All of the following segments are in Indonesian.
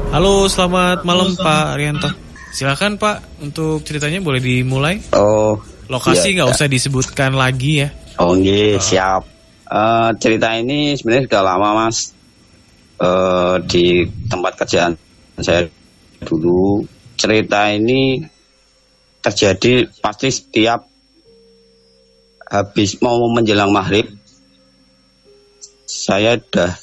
Halo, selamat malam Pak Arianto. Silakan Pak, untuk ceritanya boleh dimulai. Oh, Lokasi iya, nggak usah disebutkan lagi ya. oh iya, siap. Cerita ini sebenarnya sudah lama Mas. Di tempat kerjaan saya dulu. Cerita ini terjadi pasti setiap habis mau menjelang maghrib. Saya udah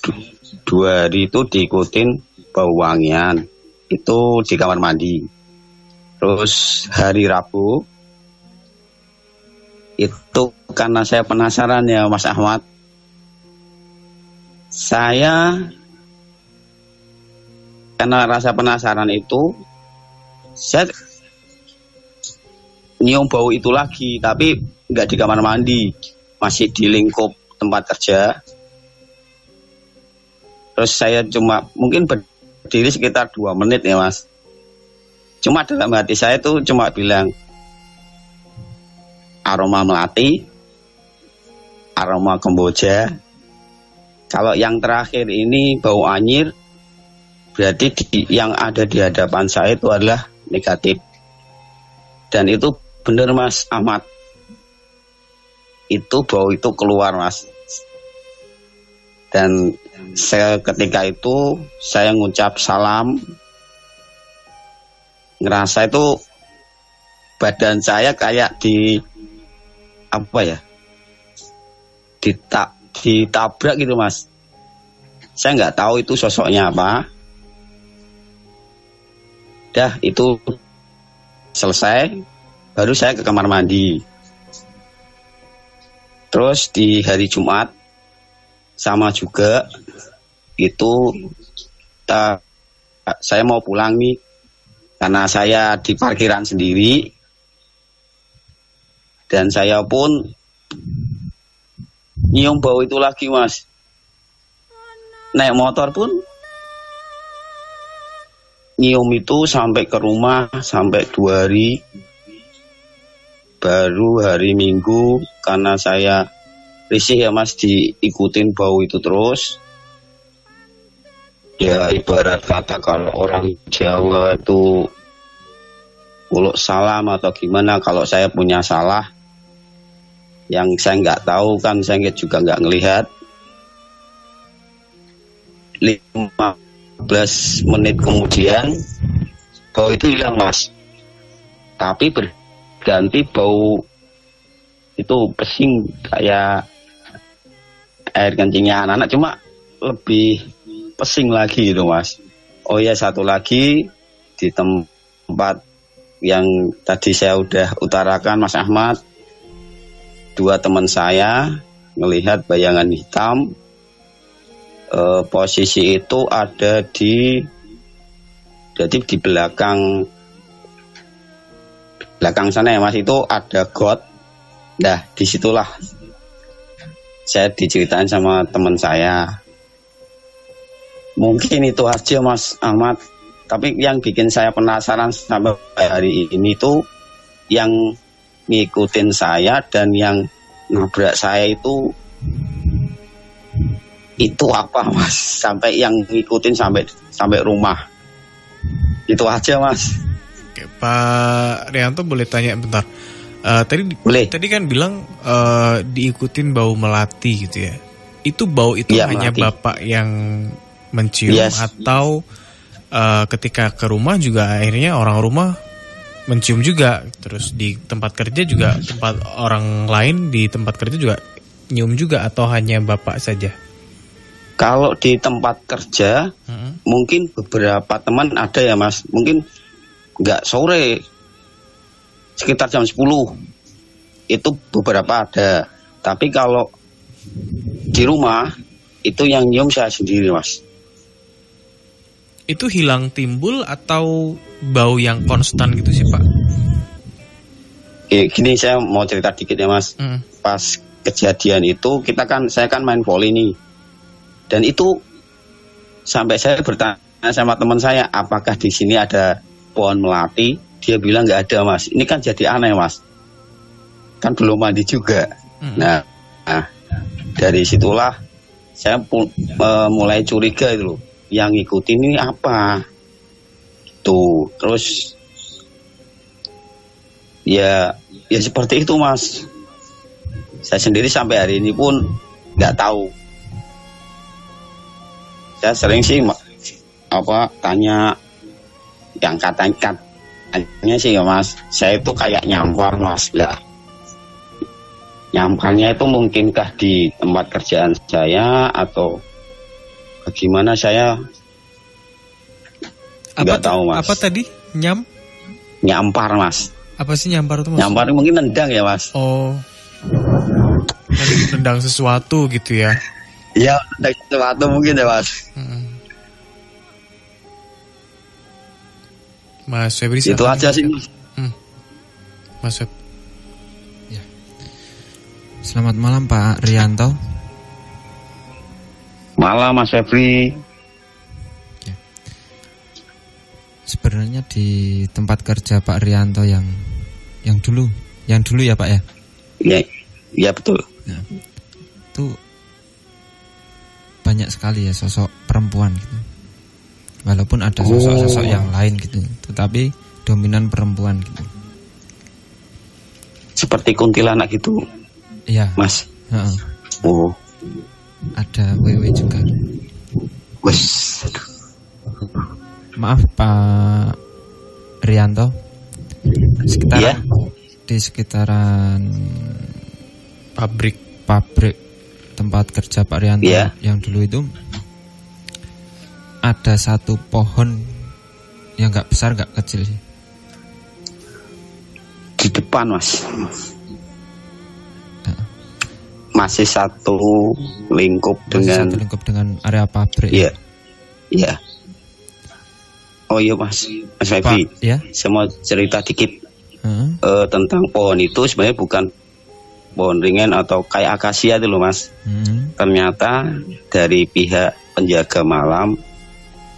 2 hari itu diikutin bau wangian. Itu di kamar mandi. Terus hari Rabu itu karena saya penasaran ya Mas Ahmad, saya karena rasa penasaran itu saya nyium bau itu lagi, tapi nggak di kamar mandi, masih di lingkup tempat kerja. Terus saya cuma mungkin berdiri sekitar 2 menit ya Mas. Cuma dalam hati saya tuh cuma bilang aroma melati, aroma kemboja. Kalau yang terakhir ini bau anyir, berarti yang ada di hadapan saya itu adalah negatif. Dan itu benar Mas Ahmad. Itu bau itu keluar Mas. Dan saya ketika itu saya ngucap salam, ngerasa itu badan saya kayak ditabrak gitu Mas. Saya nggak tahu itu sosoknya apa. Dah itu selesai, baru saya ke kamar mandi. Terus di hari Jumat sama juga itu saya mau pulang nih karena saya di parkiran sendiri dan saya pun nyium bau itu lagi Mas. Naik motor pun nyium itu sampai ke rumah sampai 2 hari. Baru hari Minggu karena saya risih ya Mas diikutin bau itu terus. Ya ibarat kata kalau orang Jawa itu uluk salam atau gimana, kalau saya punya salah yang saya nggak tahu kan, saya juga nggak ngelihat. 15 menit kemudian bau itu hilang Mas, tapi berganti bau itu pesing kayak air kencingnya anak-anak, cuma lebih pesing lagi itu Mas. Oh ya, satu lagi di tempat yang tadi saya udah utarakan Mas Ahmad, 2 teman saya melihat bayangan hitam. Posisi itu ada di belakang sana ya Mas, itu ada got. Nah disitulah saya diceritain sama teman saya. Mungkin itu aja Mas Ahmad. Tapi yang bikin saya penasaran sampai hari ini tuh yang ngikutin saya dan yang nabrak saya itu apa Mas? Sampai yang ngikutin sampai rumah. Itu aja Mas. Oke, Pak Rianto boleh tanya bentar. Tadi kan bilang diikutin bau melati gitu ya. Itu bau itu ya, hanya melati. Bapak yang mencium atau ketika ke rumah juga akhirnya orang rumah mencium juga, terus di tempat kerja juga, tempat orang lain di tempat kerja juga nyium juga, atau hanya Bapak saja? Kalau di tempat kerja mungkin beberapa teman ada ya Mas, mungkin nggak sore, sekitar jam 10 itu beberapa ada. Tapi kalau di rumah itu yang nyium saya sendiri Mas. Itu hilang timbul atau bau yang konstan gitu sih Pak? Gini saya mau cerita dikit ya Mas. Pas kejadian itu saya kan main volley nih. Dan itu sampai saya bertanya sama teman saya, apakah di sini ada pohon melati? Dia bilang nggak ada Mas. Ini kan jadi aneh Mas. Kan belum mandi juga. Nah, dari situlah saya mulai curiga itu loh. Yang ngikutin ini apa? Itu terus ya seperti itu Mas. Saya sendiri sampai hari ini pun nggak tahu. Saya sering sih tanya yang katanya sih ya Mas, saya itu kayak nyampar Mas lah. Nyamparnya itu mungkinkah di tempat kerjaan saya atau bagaimana, saya nggak tahu Mas. Apa tadi? Nyampar Mas. Apa sih nyampar itu Mas? Nyampar mungkin nendang ya Mas. Oh, nendang sesuatu gitu ya? Iya, nendang sesuatu mungkin ya Mas. Mas Febri itu aja sih Mas. Mas Feb. Ya. Selamat malam Pak Rianto. Malam Mas Febri. Sebenarnya di tempat kerja Pak Rianto yang dulu ya Pak ya? Iya betul. Nah, itu banyak sekali ya sosok perempuan gitu. Walaupun ada sosok-sosok yang lain gitu, tetapi dominan perempuan gitu. Seperti kuntilanak gitu. Iya. Mas. Oh. Ada wewe juga. Wes. Maaf Pak Rianto, di sekitaran pabrik tempat kerja Pak Rianto yang dulu itu ada satu pohon yang nggak besar nggak kecil sih. Di depan Mas. Masih satu lingkup dengan area pabrik. Iya. Oh iya Mas Febi, ya? Saya mau cerita dikit tentang pohon itu. Sebenarnya bukan pohon ringan atau kayak akasia itu loh Mas. Ternyata dari pihak penjaga malam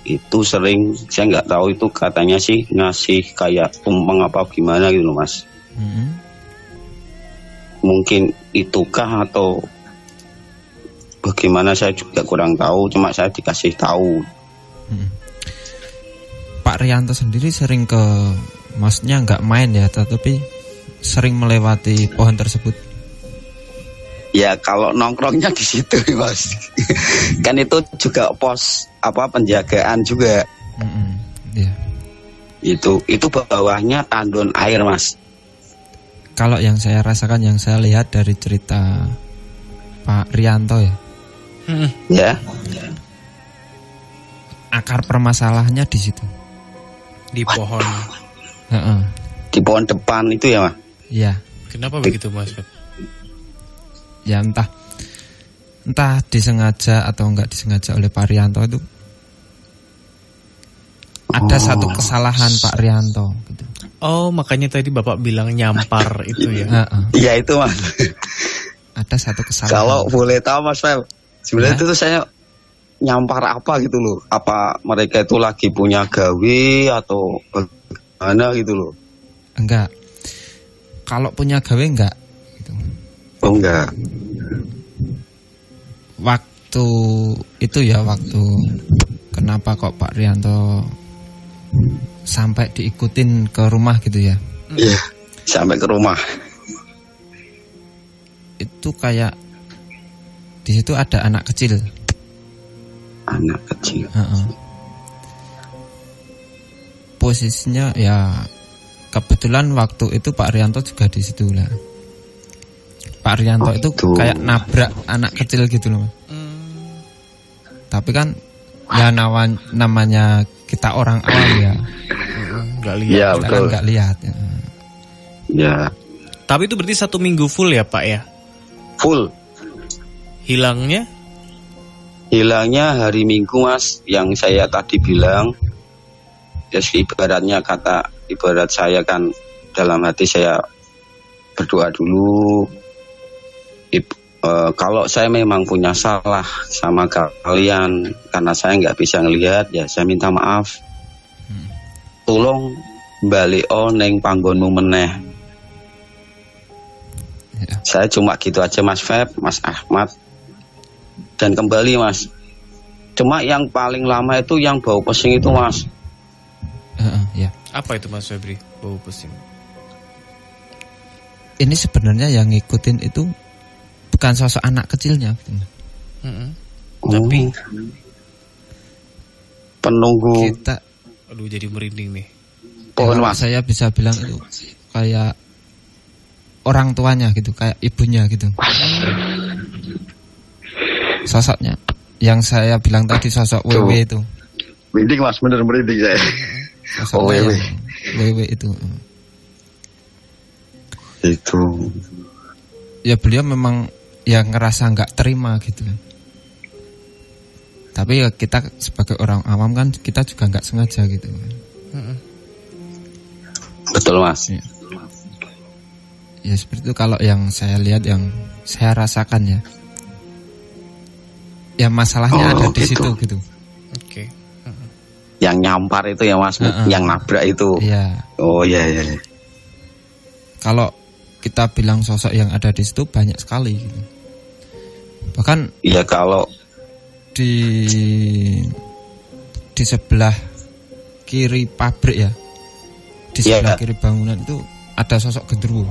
itu sering, saya nggak tahu itu katanya sih ngasih kayak tumpeng apa gimana gitu loh Mas. Mungkin itukah atau bagaimana saya juga kurang tahu, cuma saya dikasih tahu. Pak Rianto sendiri sering maksudnya nggak main ya, tetapi sering melewati pohon tersebut. Ya kalau nongkrongnya di situ Mas. Kan itu juga pos penjagaan juga. Yeah. Itu bawahnya tandon air Mas. Kalau yang saya rasakan, yang saya lihat dari cerita Pak Rianto ya. Ya. Akar permasalahannya di situ. Di pohon. Di pohon depan itu ya Mas. Iya. Kenapa begitu Mas? Ya entah disengaja atau enggak disengaja oleh Pak Rianto itu. Ada satu kesalahan Pak Rianto gitu. Oh, makanya tadi Bapak bilang nyampar itu ya. Iya itu Mas. Ada satu kesalahan. Kalau boleh tahu Mas Fel, sebenarnya itu tuh saya nyampar apa gitu loh. Apa mereka itu lagi punya gawe atau bagaimana gitu loh. Enggak. Kalau punya gawe enggak gitu. Oh enggak. Waktu itu ya, kenapa kok Pak Rianto sampai diikutin ke rumah gitu ya? Iya, sampai ke rumah. Itu kayak di situ ada anak kecil. Anak kecil. Posisinya ya kebetulan waktu itu Pak Rianto juga di situ lah. Pak Rianto itu kayak nabrak anak kecil gitu loh. Tapi kan ya namanya kita orang awam ya. Nggak lihat. Ya, kita kan nggak lihat. Ya. Tapi itu berarti 1 minggu full ya Pak ya? Full. Hilangnya hari Minggu Mas, yang saya tadi bilang. Ya ibarat saya kan dalam hati saya berdoa dulu. Kalau saya memang punya salah sama kalian karena saya nggak bisa ngelihat, ya saya minta maaf. Tolong balik neng panggonmu meneh. Ya. Saya cuma gitu aja Mas Feb, Mas Ahmad. Dan kembali Mas. Cuma yang paling lama itu yang bau pesing itu Mas. Ya. Apa itu Mas Febri, bau pesing? Ini sebenarnya yang ngikutin itu bukan sosok anak kecilnya. Tapi penunggu kita. Aduh, jadi merinding nih. Pohon Mas. Saya bisa bilang itu kayak orang tuanya gitu, kayak ibunya gitu. Sosoknya yang saya bilang tadi, sosok WW itu. Merinding Mas, bener merinding saya. Sosok WW itu. Itu. Ya beliau memang yang ngerasa nggak terima gitu. Tapi ya kita sebagai orang awam kan kita juga nggak sengaja gitu. Betul Mas. Ya seperti itu kalau yang saya lihat, yang saya rasakan ya. Ya masalahnya ada di situ gitu. Oke. Yang nyampar itu ya Mas, yang nabrak itu. Iya. Oh iya. Kalau kita bilang sosok yang ada di situ banyak sekali gitu. Bahkan iya, kalau di sebelah kiri pabrik ya, di sebelah kiri bangunan itu ada sosok genderuwo.